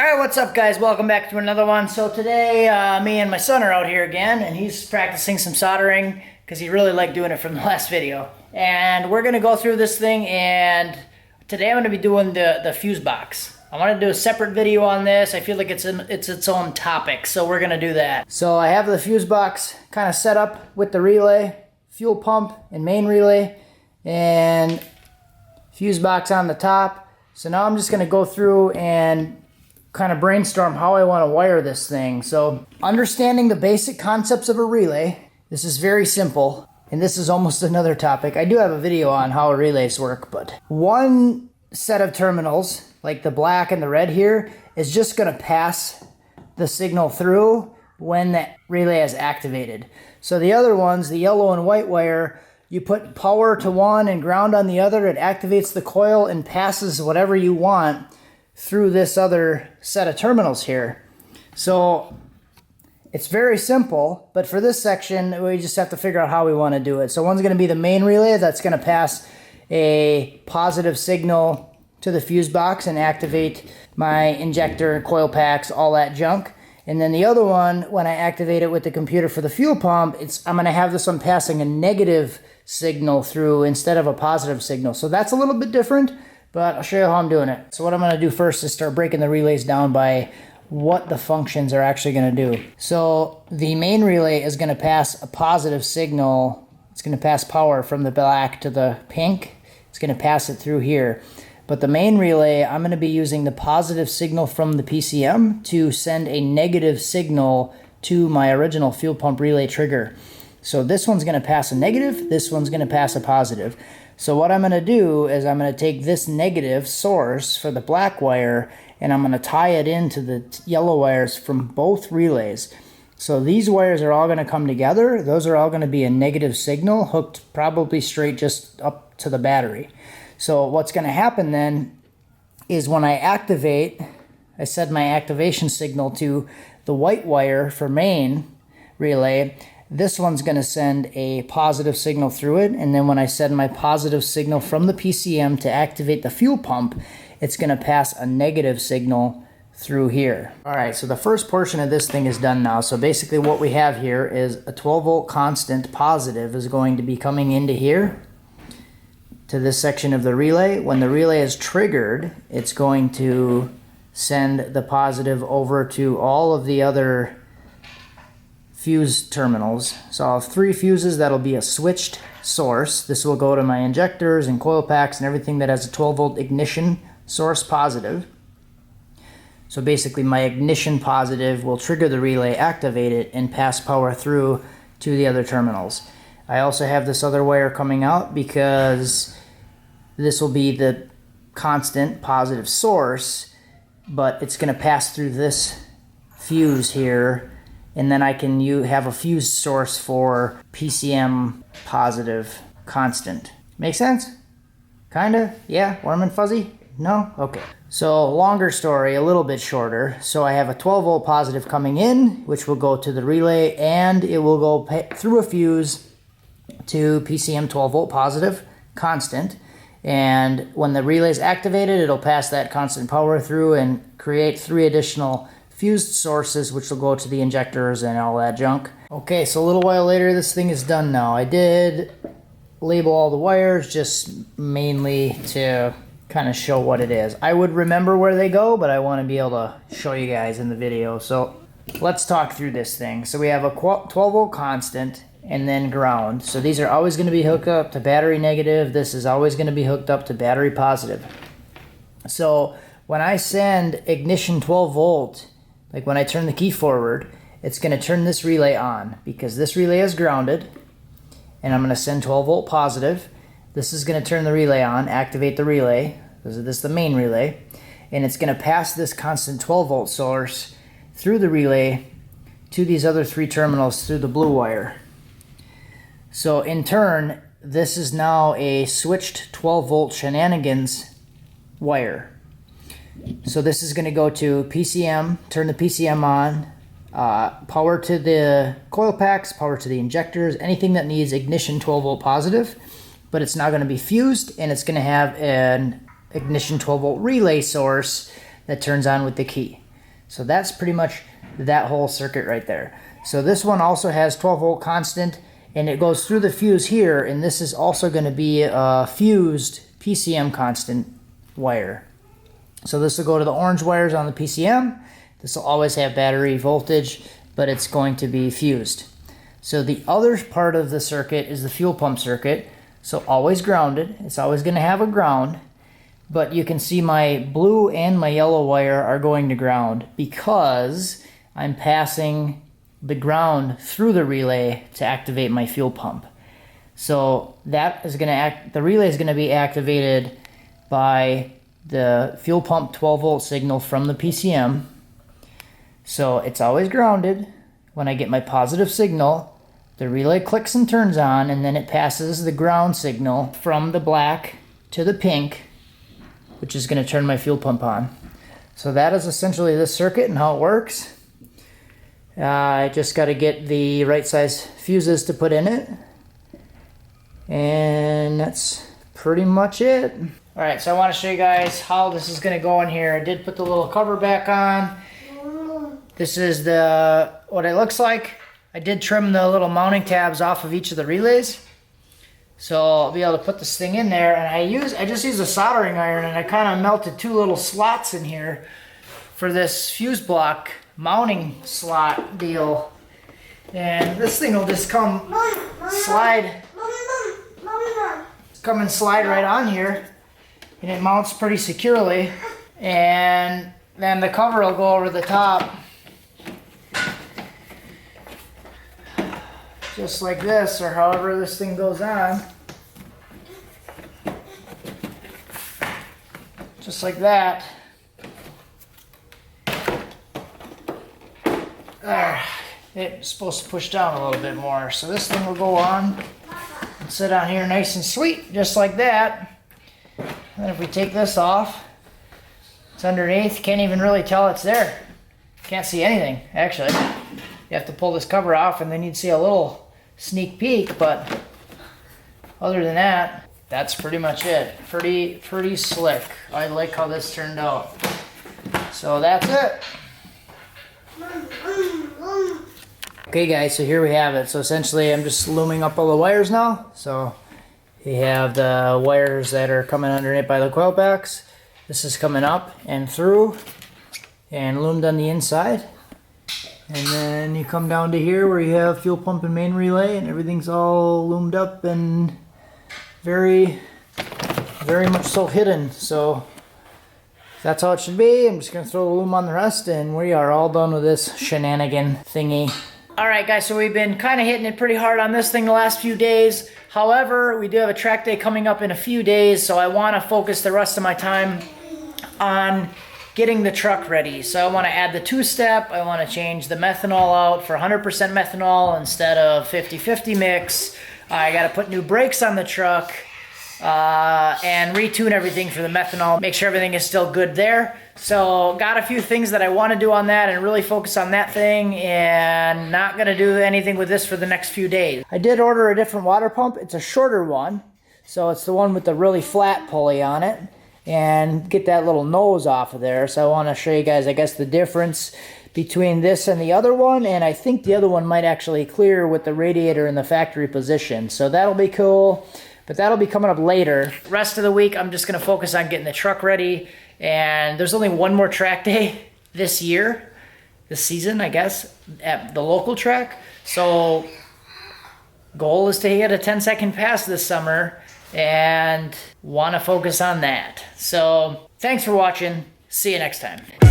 Alright, what's up guys? Welcome back to another one. So today, me and my son are out here again, and he's practicing some soldering because he really liked doing it from the last video. And we're going to go through this thing, and today I'm going to be doing the fuse box. I want to do a separate video on this. I feel like it's its own topic, so we're going to do that. So I have the fuse box kind of set up with the relay, fuel pump, and main relay, and fuse box on the top. So now I'm just going to go through and kind of brainstorm how I want to wire this thing. So understanding the basic concepts of a relay, this is very simple, and this is almost another topic. I do have a video on how relays work, but one set of terminals, like the black and the red here, is just going to pass the signal through when that relay is activated. So the other ones, the yellow and white wire, you put power to one and ground on the other, it activates the coil and passes whatever you want through this other set of terminals here. So it's very simple, but for this section, we just have to figure out how we want to do it. So one's going to be the main relay that's going to pass a positive signal to the fuse box and activate my injector, coil packs, all that junk. And then the other one, when I activate it with the computer for the fuel pump, I'm going to have this one passing a negative signal through instead of a positive signal. So that's a little bit different, but I'll show you how I'm doing it. So what I'm going to do first is start breaking the relays down by what the functions are actually going to do. So the main relay is going to pass a positive signal. It's going to pass power from the black to the pink. It's going to pass it through here. But the main relay, I'm going to be using the positive signal from the PCM to send a negative signal to my original fuel pump relay trigger. So this one's going to pass a negative, this one's going to pass a positive. So what I'm going to do is I'm going to take this negative source for the black wire, and I'm going to tie it into the yellow wires from both relays. So these wires are all going to come together. Those are all going to be a negative signal hooked probably straight just up to the battery. So what's going to happen then is when I activate, I set my activation signal to the white wire for main relay. This one's going to send a positive signal through it, and then when I send my positive signal from the PCM to activate the fuel pump, it's going to pass a negative signal through here. Alright, so the first portion of this thing is done now. So basically what we have here is a 12 volt constant positive is going to be coming into here to this section of the relay. When the relay is triggered, it's going to send the positive over to all of the other fuse terminals. So I'll have 3 fuses that'll be a switched source. This will go to my injectors and coil packs and everything that has a 12 volt ignition source positive. So basically my ignition positive will trigger the relay, activate it, and pass power through to the other terminals. I also have this other wire coming out because this will be the constant positive source, but it's going to pass through this fuse here, and then I can have a fuse source for PCM positive constant. Make sense? Kinda? Yeah? Warm and fuzzy? No? Okay. So longer story, a little bit shorter. So I have a 12 volt positive coming in, which will go to the relay, and it will go through a fuse to PCM 12 volt positive constant. And when the relay is activated, it'll pass that constant power through and create 3 additional fused sources, which will go to the injectors and all that junk. Okay, so a little while later, this thing is done now. I did label all the wires just mainly to kind of show what it is. I would remember where they go, but I want to be able to show you guys in the video. So let's talk through this thing. So we have a 12 volt constant and then ground. So these are always going to be hooked up to battery negative. This is always going to be hooked up to battery positive. So when I send ignition 12 volt, like when I turn the key forward, it's going to turn this relay on because this relay is grounded, and I'm going to send 12 volt positive. This is going to turn the relay on, activate the relay. This is the main relay, and it's going to pass this constant 12 volt source through the relay to these other 3 terminals through the blue wire. So in turn, this is now a switched 12 volt shenanigans wire. So this is going to go to PCM, turn the PCM on, power to the coil packs, power to the injectors, anything that needs ignition 12 volt positive, but it's now going to be fused, and it's going to have an ignition 12 volt relay source that turns on with the key. So that's pretty much that whole circuit right there. So this one also has 12 volt constant, and it goes through the fuse here, and this is also going to be a fused PCM constant wire. So this will go to the orange wires on the PCM. This will always have battery voltage, but it's going to be fused. So the other part of the circuit is the fuel pump circuit. So always grounded. It's always going to have a ground. But you can see my blue and my yellow wire are going to ground because I'm passing the ground through the relay to activate my fuel pump. So that is going to the relay is going to be activated by the fuel pump 12 volt signal from the PCM. So it's always grounded. When I get my positive signal, the relay clicks and turns on, and then it passes the ground signal from the black to the pink, which is going to turn my fuel pump on. So that is essentially this circuit and how it works. I just got to get the right size fuses to put in it. And that's pretty much it. Alright, so I want to show you guys how this is going to go in here. I did put the little cover back on. This is what it looks like. I did trim the little mounting tabs off of each of the relays. So I'll be able to put this thing in there. And I just used a soldering iron, and I kind of melted 2 little slots in here for this fuse block mounting slot deal. And this thing will just come and slide right on here. And it mounts pretty securely. And then the cover will go over the top. Just like this, or however this thing goes on. Just like that. There. It's supposed to push down a little bit more. So this thing will go on and sit on here nice and sweet, just like that. And if we take this off, it's underneath. Can't even really tell it's there. Can't see anything, actually. You have to pull this cover off, and then you'd see a little sneak peek, but other than that, that's pretty much it. Pretty slick. I like how this turned out. So that's it. Okay guys, so here we have it. So essentially I'm just looming up all the wires now. So you have the wires that are coming underneath by the coil packs. This is coming up and through and loomed on the inside. And then you come down to here where you have fuel pump and main relay, and everything's all loomed up and very much so hidden. So that's how it should be. I'm just going to throw the loom on the rest, and we are all done with this shenanigan thingy. Alright guys, so we've been kind of hitting it pretty hard on this thing the last few days. However, we do have a track day coming up in a few days, so I want to focus the rest of my time on getting the truck ready. So I want to add the 2-step. I want to change the methanol out for 100% methanol instead of 50-50 mix. I got to put new brakes on the truck and retune everything for the methanol. Make sure everything is still good there. So got a few things that I want to do on that and really focus on that thing, and not going to do anything with this for the next few days. I did order a different water pump. It's a shorter one. So it's the one with the really flat pulley on it. And get that little nose off of there. So I want to show you guys, I guess, the difference between this and the other one. And I think the other one might actually clear with the radiator in the factory position. So that'll be cool. But that'll be coming up later. Rest of the week, I'm just going to focus on getting the truck ready. And there's only one more track day this year, this season, I guess, at the local track. So goal is to get a 10-second pass this summer, and want to focus on that. So thanks for watching. See you next time.